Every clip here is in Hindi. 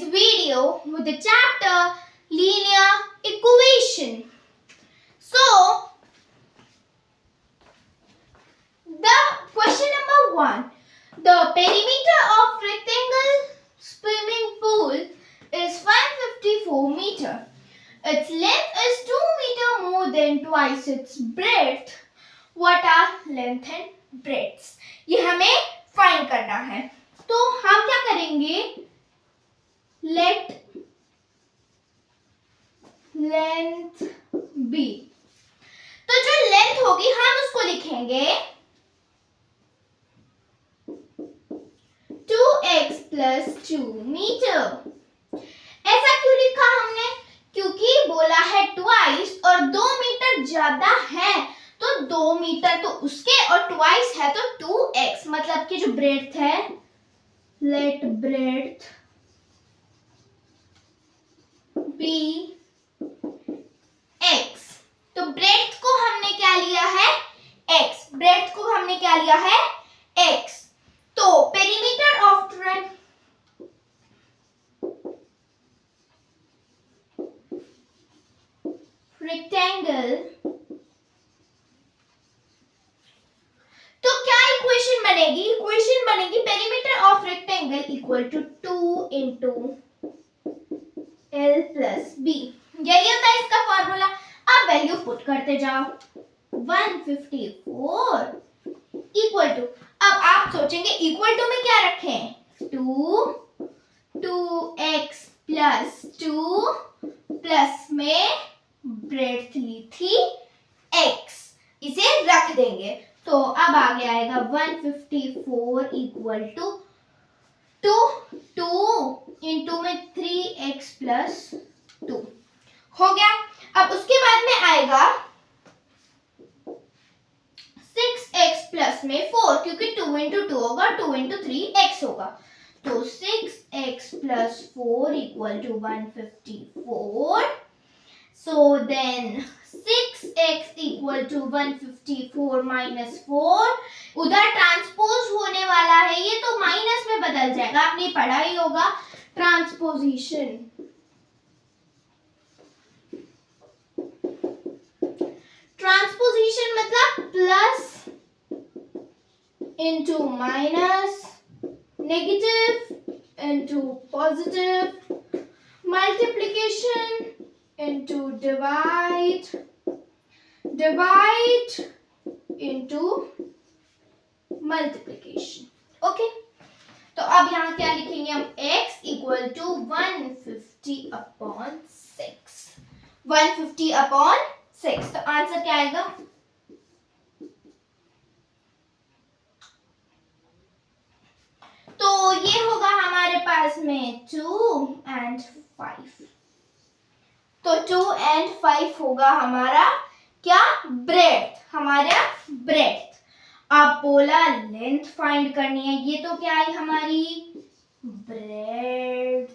today's video with the chapter Linear Equation. So, the question number 1. The perimeter of rectangle swimming pool is 554 meter. Its length is 2 meter more than twice its breadth. What are length and breadth? ये हमें फाइंड करना है. तो हम क्या करेंगे? Let length be. तो जो लेंथ होगी हम उसको लिखेंगे 2x plus 2 मीटर. ऐसा क्यों लिखा हमने? क्योंकि बोला है ट्वाइस और 2 मीटर ज्यादा है तो 2 मीटर तो उसके और ट्वाइस है तो 2x, मतलब कि जो ब्रेड्थ है, लेट ब्रेड्थ बी x. तो ब्रेड्थ को हमने क्या लिया है? x. ब्रेड्थ को हमने क्या लिया है? x. तो पेरीमीटर ऑफ रेक्टेंगल, तो क्या इक्वेशन बनेगी? इक्वेशन बनेगी perimeter of rectangle equal to 2 into L plus B. यही होता है इसका फॉर्मूला. अब वैल्यू पुट करते जाओ. 154 इक्वल टू, अब आप सोचेंगे इक्वल टू में क्या रखें? 2x प्लस 2 प्लस में ब्रेड्थ ली थी x, इसे रख देंगे. तो अब आगे आएगा 154 इक्वल टू 2 इंटू में 3x प्लस 2 हो गया. अब उसके बाद में आएगा 6x प्लस में 4, क्योंकि 2 इंटू 2 होगा, 2 इंटू 3x होगा. तो 6x plus 4 equal to 154. So then 6x equal to 154 minus 4. उधर ट्रांसपोज होने वाला है, ये तो माइनस में बदल जाएगा, आपने पढ़ा ही होगा ट्रांसपोजिशन. ट्रांसपोजिशन मतलब plus into minus, negative into positive, multiplication into divide into multiplication. Okay, तो अब यहाँ क्या लिखेंगे हम? x equal to 150 upon 6. 150 upon 6. तो आंसर क्या आएगा? तो ये होगा हमारे पास में 2 and 5. तो 2 and 5 होगा हमारा क्या? ब्रेड्थ. हमारा ब्रेड्थ. आप बोला लेंथ फाइंड करनी है, ये तो क्या आई हमारी? ब्रेड्थ.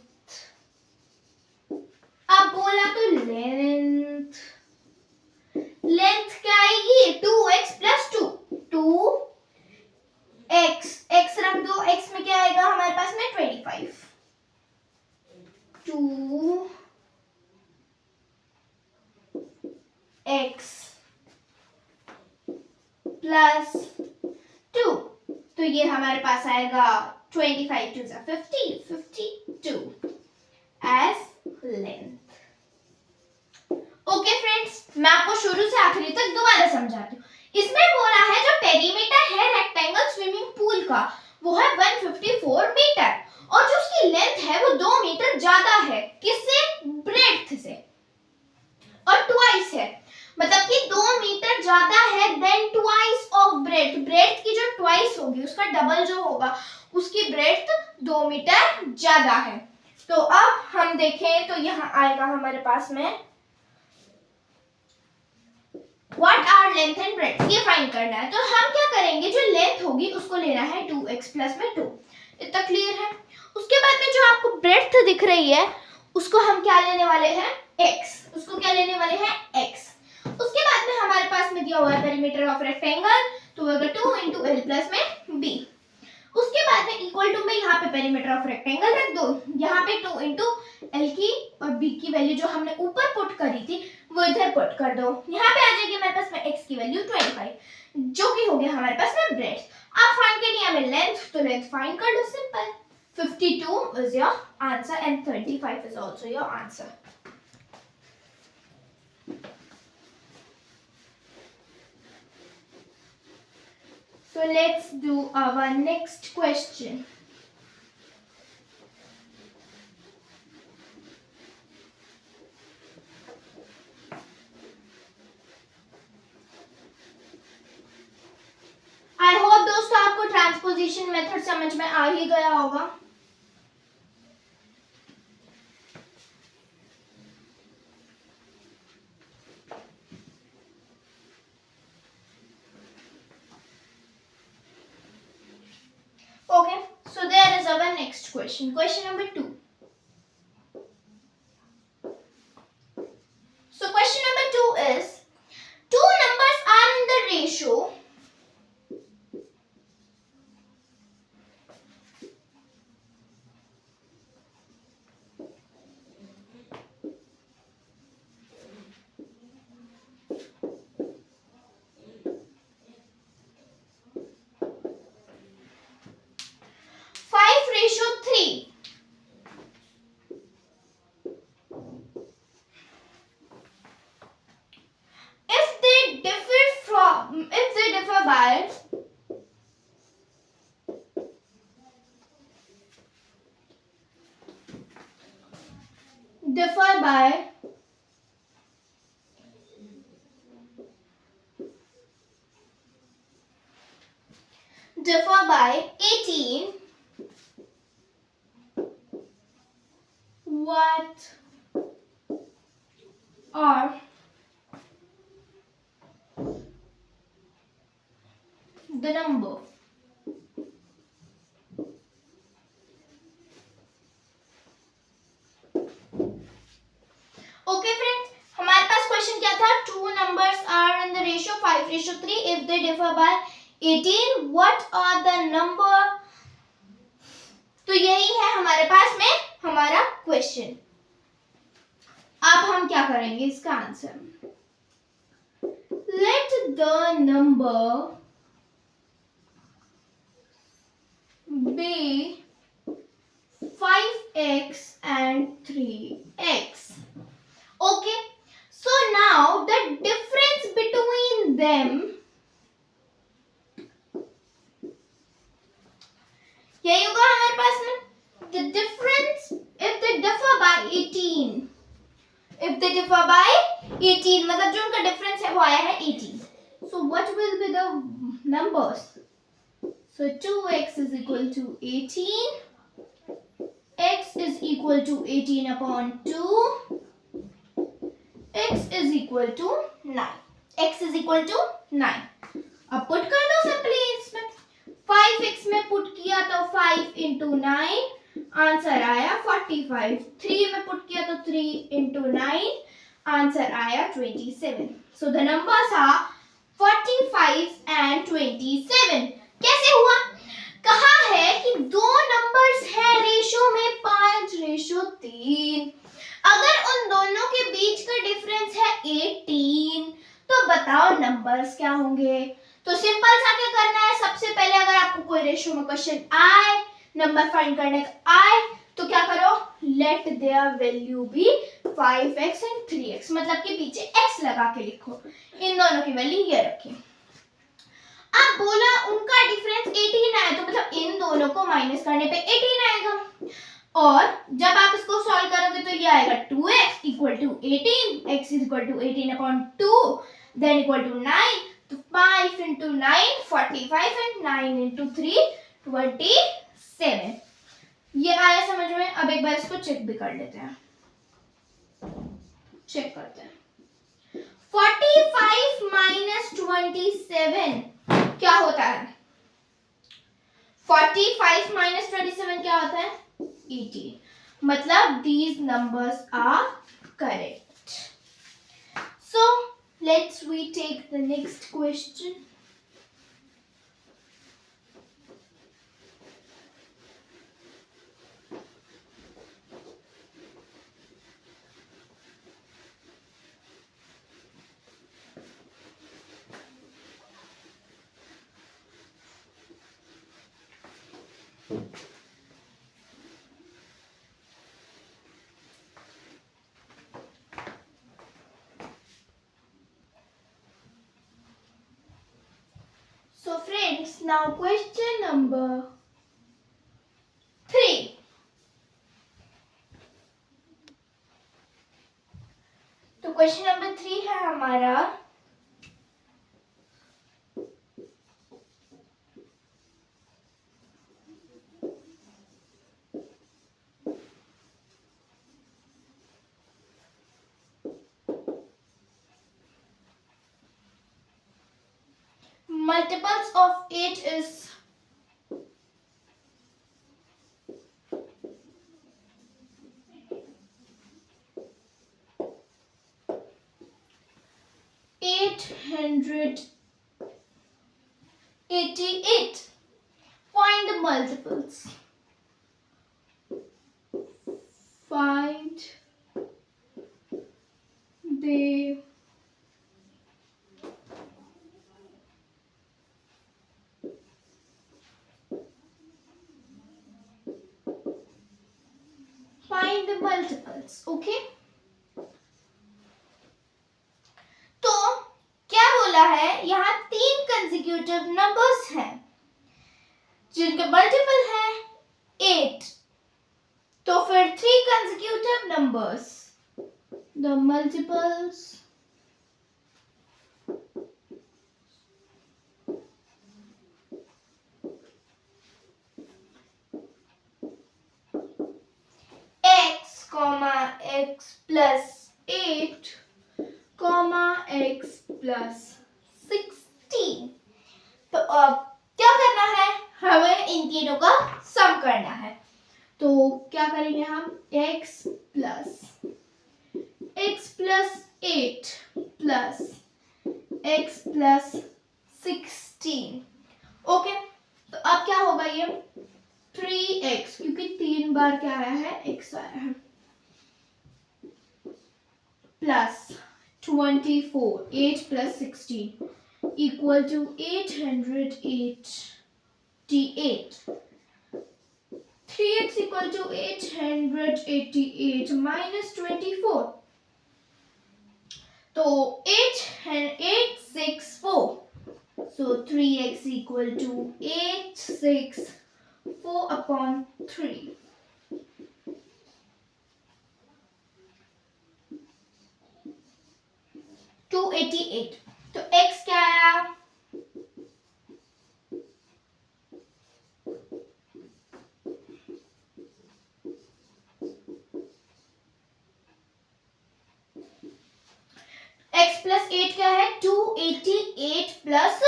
आप बोला तो लेंथ. लेंथ क्या आएगी? 2x plus 2. 2x, x रख दो, x में क्या आएगा हमारे पास में? 25. 2 x प्लस 2, तो ये हमारे पास आएगा 25 to 50, 52 as length. Okay friends, मैं आपको शुरू से आखिरी तक दोबारा समझाती हूँ. इसमें बोला है जो पेरीमीटर है रेक्टेंगल स्विमिंग पूल का वो है 154 मीटर और जो उसकी लेंथ है वो 2 मीटर ज्यादा है. किससे? ब्रेड्थ से. और ट्वाइस है, मतलब कि 2 मीटर ज्यादा है then twice of breadth. Breadth की जो ट्वाइस होगी उसका डबल जो होगा उसकी ब्रेड्थ 2 मीटर ज्यादा है. तो अब हम देखें तो यहाँ आएगा हमारे पास में what are length and breadth, ये फाइंड करना है. तो हम क्या करेंगे? जो लेंथ होगी उसको लेना है 2x प्लस में 2. इतना क्लियर है. उसके बाद में जो आपको ब्रेड्थ दिख रही है उसको हम क्या लेने वाले हैं? x. उसको क्या लेने वाले हैं? x. उसके बाद में हमारे पास में दिया हुआ है पेरीमीटर ऑफ रेक्टेंगल, तो होगा 2 इंटू एल प्लस में b. उसके बाद में इक्वल टू में यहाँ पे पेरीमीटर ऑफ रेक्टेंगल रख दो, यहाँ पे 2 इंटू L की और B की वैल्यू जो हमने ऊपर पुट करी थी वो इधर पुट कर दो। यहाँ पे आ जाएगी हमारे पास में x की वैल्यू 25, जो कि हो गया हमारे पास में ब्रेड्स। अब फाइंड करनी है हमें लेंथ, तो लेंथ फाइंड कर लो, simple. 52 is your answer and 35 is also your answer. So let's do our next question. I hope दोस्तों आपको ट्रांसपोजिशन मेथड समझ में आ ही गया होगा। Okay, so there is our next question. Question number 2. So question number 2 is, two numbers are in the ratio differ by differ by 18, what are the number? Okay friends, हमारे पास क्वेश्चन क्या था? Two numbers are in the ratio 5:3 if they differ by 18. What are the number? तो यही है हमारे पास में हमारा क्वेश्चन। अब हम क्या करेंगे इसका answer? Let the number be 5x and 3x. Okay, so now the difference between them, यही होगा हमारे पास में, the difference if they differ by 18, if they differ by 18 मतलब जो उनका डिफरेंस है वो आया है 18. So what will be the numbers? So 2x is equal to 18, x is equal to 18 upon 2, x is equal to 9. x is equal to 9. अब पुट कर दो सिंपली इसमें, 5x में पुट किया तो 5 into 9, आंसर आया 45. 3 में पुट किया तो 3 into 9, आंसर आया 27. So the numbers are 45 and 27. कैसे हुआ? कहा है कि दो नंबर्स है रेशो में 5:3. अगर उन दोनों के बीच का डिफरेंस है 18, तो बताओ नंबर्स क्या होंगे? तो सिंपल सा क्या करना है, सबसे पहले अगर आपको कोई रेशो में क्वेश्चन आए, नंबर फाइंड करने का आए, तो क्या करो, let their value be 5x and 3x, मतलब कि पीछे x लगा के लिखो, इन दोनों की वैल्यू ये रखी। अब बोला उनका डिफरेंस 18 आया, तो मतलब इन दोनों को माइनस करने पे 18 आएगा, और जब आप इसको सॉल्व करोगे तो ये आएगा 2x equal to 18, x is equal to 18 upon 2, then equal to 9, तो 5 into 9 45 and 9 into 3 27. ये आया समझ में? अब एक बार इसको चेक भी कर लेते हैं, चेक करते हैं। 45 minus 27 क्या होता है? 45 minus 27 क्या होता है? 18. मतलब these numbers are correct. So let's we take the next question. So friends, now question number 3. तो क्वेश्चन नंबर 3 है हमारा multiples of 8 is 888. Find the multiples. Find the multiples. Okay. तो क्या बोला है, यहाँ 3 कंसेक्यूटिव नंबर्स हैं जिनके मल्टीपल है 8. तो फिर 3 consecutive numbers, the multiples x plus 8 x plus 16. तो अब क्या करना है, हमें इन तीनों का सम करना है. तो क्या करेंगे हम, x plus 8 plus x plus 16. Okay, तो अब क्या होगा, ये 3x, क्योंकि 3 बार क्या आया है, x आया है, plus 24, 8 plus 16 equal to 888. 3x equal to 888 minus 24. तो 864. So 3x equal to 864 upon 3. 288. तो x क्या आया, x plus 8 क्या है, 288 plus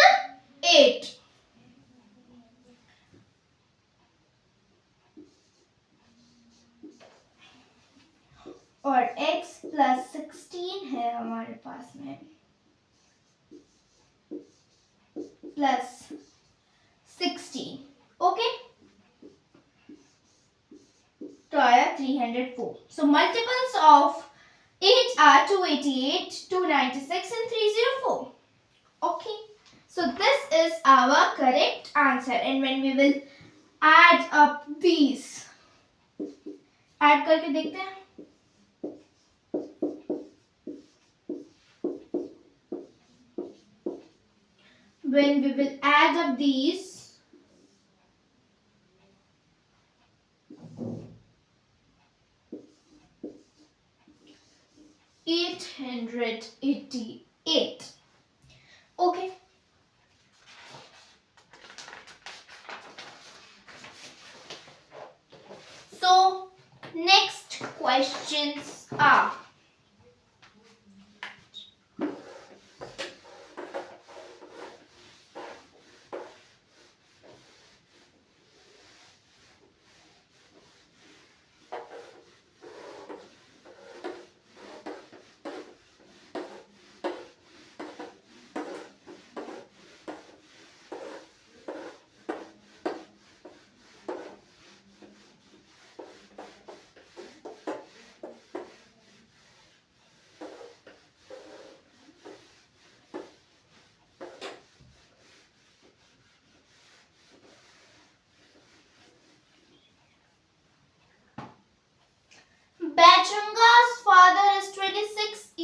8. और x plus 16 है हमारे पास में, plus 16. ओके, तो आया 304. So multiples of 8 are 288, 296 and 304. Okay, so this is our correct answer. And when we will add up these, add करके देखते हैं. When we will add up these, $888. Okay. So next questions are,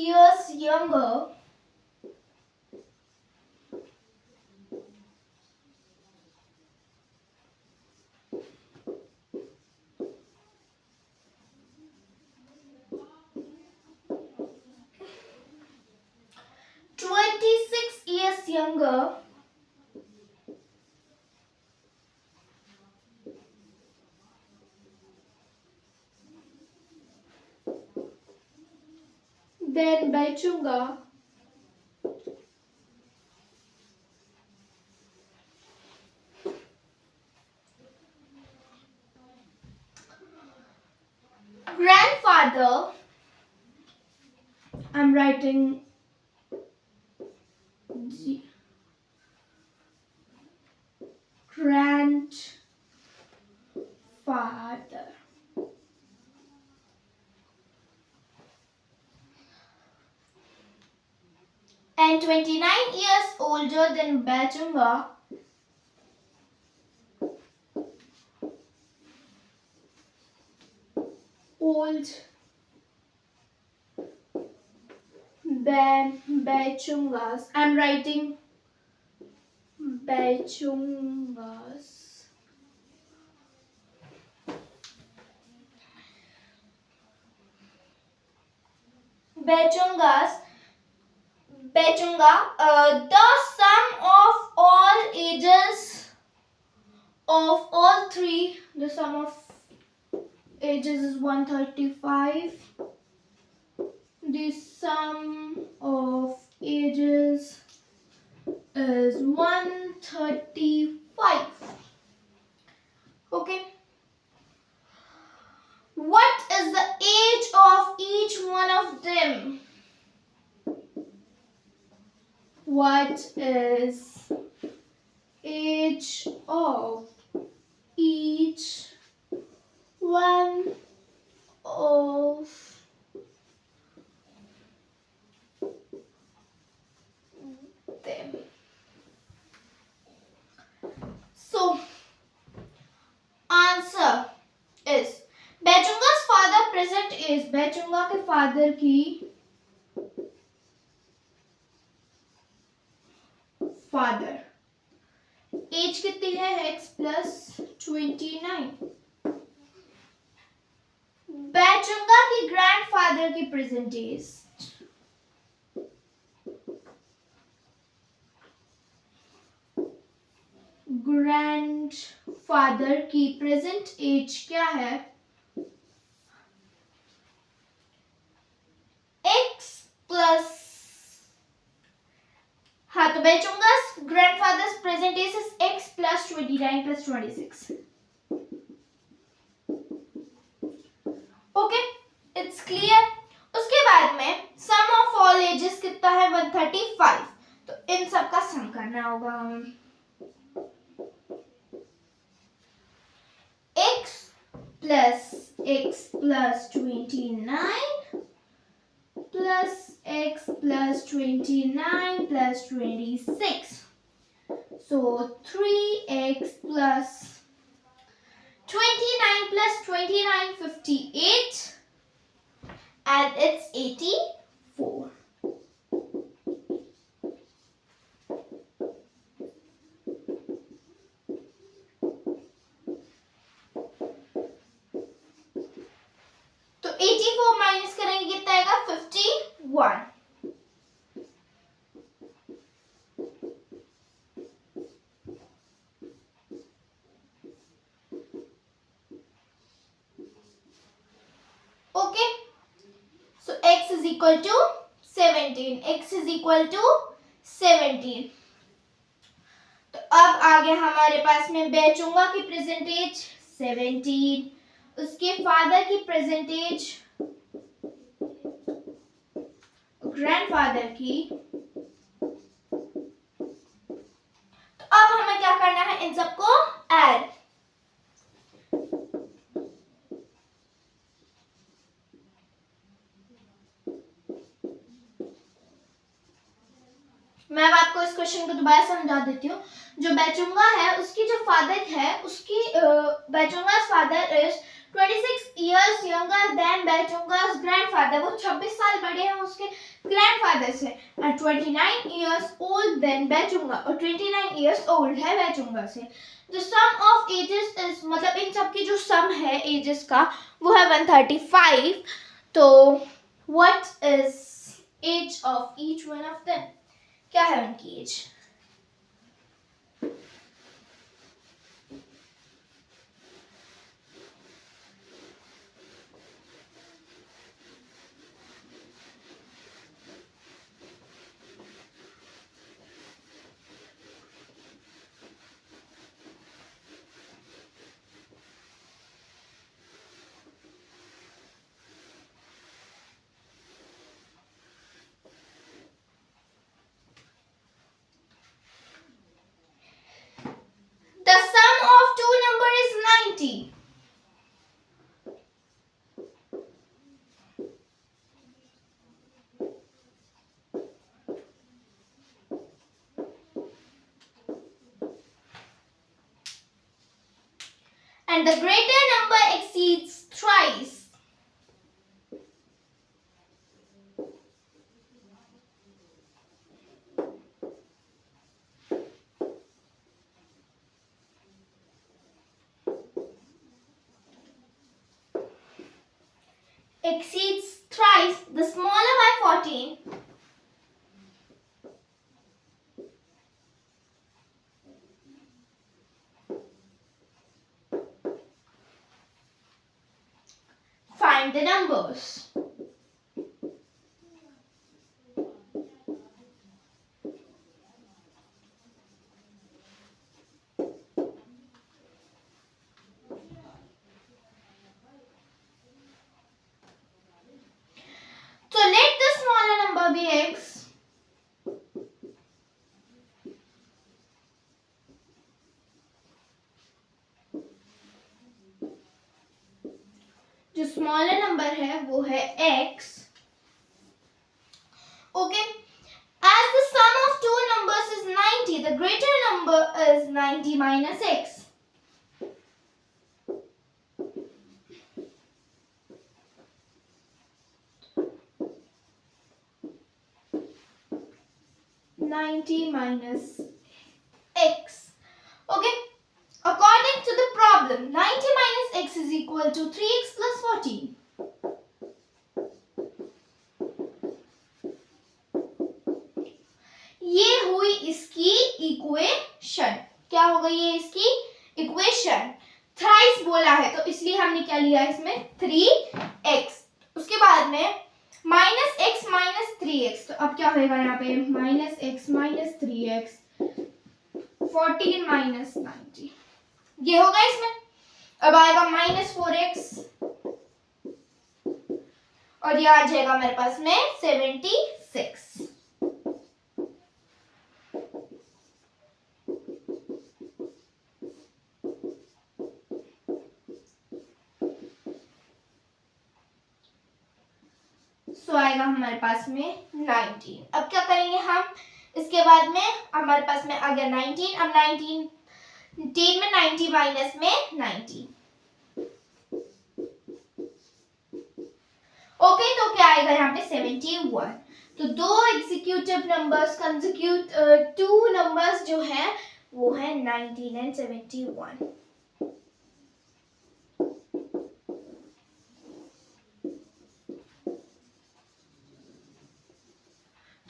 years younger younger than Baichunga. Grandfather, I'm writing grandfather. And 29 years older than Baichunga. Old than Baichungas. I'm writing Baichungas. Baichunga, the sum of all ages of all three, the sum of ages is 135. The sum of ages is 135. Okay. What is the age of each one of them? What is age of each one of them? So, answer is Baichunga's father present is Baichunga के father की father एज कितनी है x plus 29. Baichunga की grandfather की present age grandfather की present age क्या है? x plus हाँ तो Baichunga's grandfather's present age is x plus 29 plus 26. Okay, it's clear. उसके बाद में sum of all ages कितना है? 135. तो इन सब का sum करना होगा. x plus 29 plus x plus 29 plus 26. So 3x plus 29 plus 29, 58, and it's 84. तो 84 माइनस करेंगे कितना आएगा? 51. Okay, so x is equal to 17. x is equal to 17. तो अब आ गया हमारे पास में Baichunga की प्रेजेंटेज 17, उसके फादर की प्रेजेंटेज ग्रैंडफादर की. तो अब हमें क्या करना है? इन सबको ऐड. मैं अब आपको इस क्वेश्चन को दोबारा समझा देती हूँ. जो Baichunga है उसकी जो फादर है उसकी Baichunga's father is 26 years younger than Baichunga's grandfather. Grandfather, वो 26 साल बड़े हैं उसके ग्रैंडफादर से। And 29 years old than Baichunga, और 29 इयर्स ओल्ड है बैचुंगा से। The sum of ages is, मतलब इन सब की जो सम है एजेस का वो है 135। तो what is age of each one of them, क्या है उनकी age? The sum of two numbers is 90. And the greater number exceeds thrice. Exceeds thrice the smaller by 14. Find the numbers. So let the smaller number be x. जो स्मॉलर नंबर है वो है x. Okay. As the sum of two numbers is 90, the greater number is 90 minus x. -90 x. Okay. According to the problem, 90 minus x is equal to 3x plus 14. ये हुई इसकी इक्वेशन. क्या हो गई है इसकी इक्वेशन? थ्राइस बोला है तो इसलिए हमने क्या लिया इसमें 3x. उसके बाद में -x - 3x, तो अब क्या होगा यहाँ पे -x - 3x 14 - 90, ये होगा इसमें. अब आएगा -4x और ये आ जाएगा मेरे पास में 76. सो आएगा हमारे पास में 19. अब क्या करेंगे हम, इसके बाद में हमारे पास में आ गया 19. अब 19 में 90 माइनस में 90. ओके, तो क्या आएगा यहाँ पे 71. तो दो एग्जीक्यूटिव नंबर्स टू नंबर्स जो है वो है 19 एंड 71.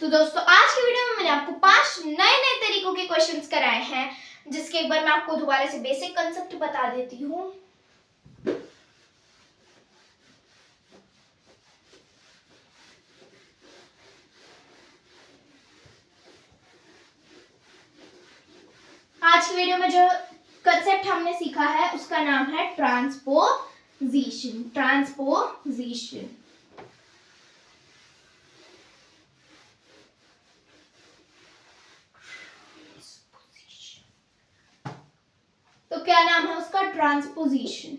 तो दोस्तों आज की वीडियो में मैंने आपको 5 नए तरीकों के क्वेश्चंस कराए हैं, जिसके एक बार मैं आपको दोबारा से बेसिक कंसेप्ट बता देती हूँ. आज की वीडियो में जो कंसेप्ट हमने सीखा है उसका नाम है ट्रांसपोजिशन. ट्रांसपोजिशन. तो क्या नाम है उसका? ट्रांसपोजिशन.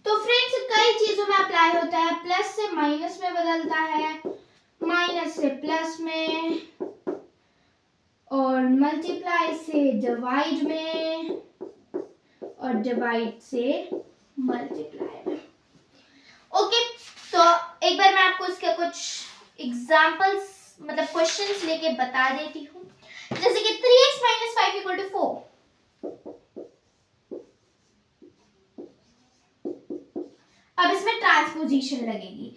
तो फ्रेंड्स कई चीजों में अप्लाई होता है. प्लस से माइनस में बदलता है, माइनस से प्लस में, और मल्टीप्लाई से डिवाइड में, और डिवाइड से मल्टीप्लाई में। ओके, तो एक बार मैं आपको इसके कुछ एग्जांपल्स मतलब क्वेश्चंस लेके बता देती हूँ। जैसे कि 3x minus 5 equal to 4। अब इसमें ट्रांसपोजिशन लगेगी।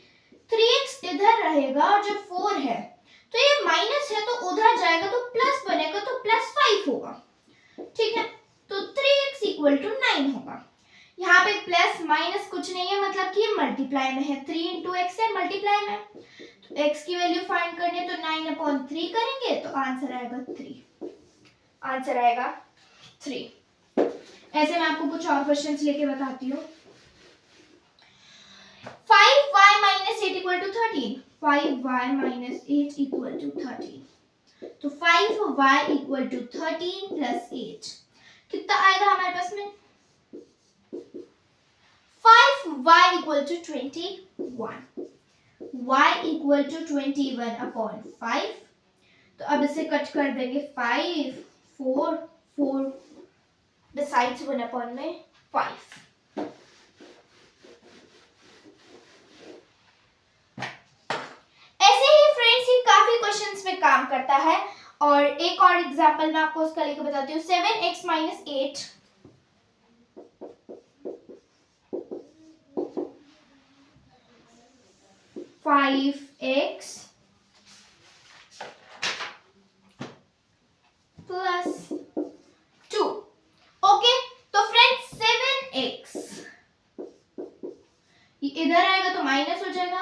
3x इधर रहेगा और जो 4 है तो ये माइनस है तो उधर जाएगा तो प्लस बनेगा तो प्लस 5 होगा। ठीक है, तो 3x इक्वल टू 9 होगा। यहाँ पे प्लस माइनस कुछ नहीं है, मतलब कि ये मल्टीप्लाई में है। 3 इंटू एक्स है, मल्टीप्लाई में, तो x की वैल्यू फाइंड करनी है तो 9/3 करेंगे तो आंसर आएगा 3। आंसर आएगा 3। ऐसे मैं आपको कुछ और क्वेश्चंस लेके बताती हूँ। 5y minus 8 equal to 13। 5y minus 8 equal to 13। तो 5y equal to 13 plus 8 कितना आएगा हमारे पास में? 5y equal to 21। y equal to 21/5। तो अब इसे कट कर देंगे। 5 4 4 besides 1/5। ऐसे ही फ्रेंड्स ये काफी क्वेश्चंस में काम करता है। और एक और एग्जांपल मैं आपको उसका लेकर बताती हूँ। 7x minus 8 5x plus 2। Okay, तो फ्रेंड्स 7x इधर आएगा तो माइनस हो जाएगा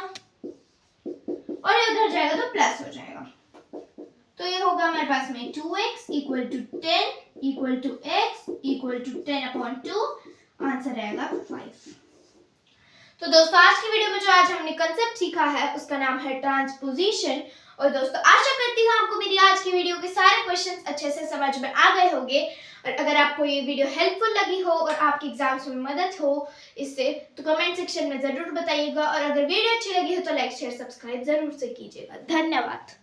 और ये उधर जाएगा तो प्लस हो जाएगा। तो ये होगा हमारे पास में 2x equal to 10 equal to x equal to 10/2। Answer आएगा 5। तो दोस्तों आज की वीडियो में जो आज हमने कंसेप्ट सीखा है उसका नाम है ट्रांसपोजिशन। और दोस्तों आशा करती हूँ आपको मेरी आज की वीडियो के सारे क्वेश्चंस अच्छे से समझ में आ गए होंगे। और अगर आपको ये वीडियो हेल्पफुल लगी हो और आपके एग्जाम्स में मदद हो इससे, तो कमेंट सेक्शन में जरूर बताइएगा। और अगर वीडियो अच्छी लगी हो तो लाइक शेयर सब्सक्राइब जरूर से कीजिएगा। धन्यवाद।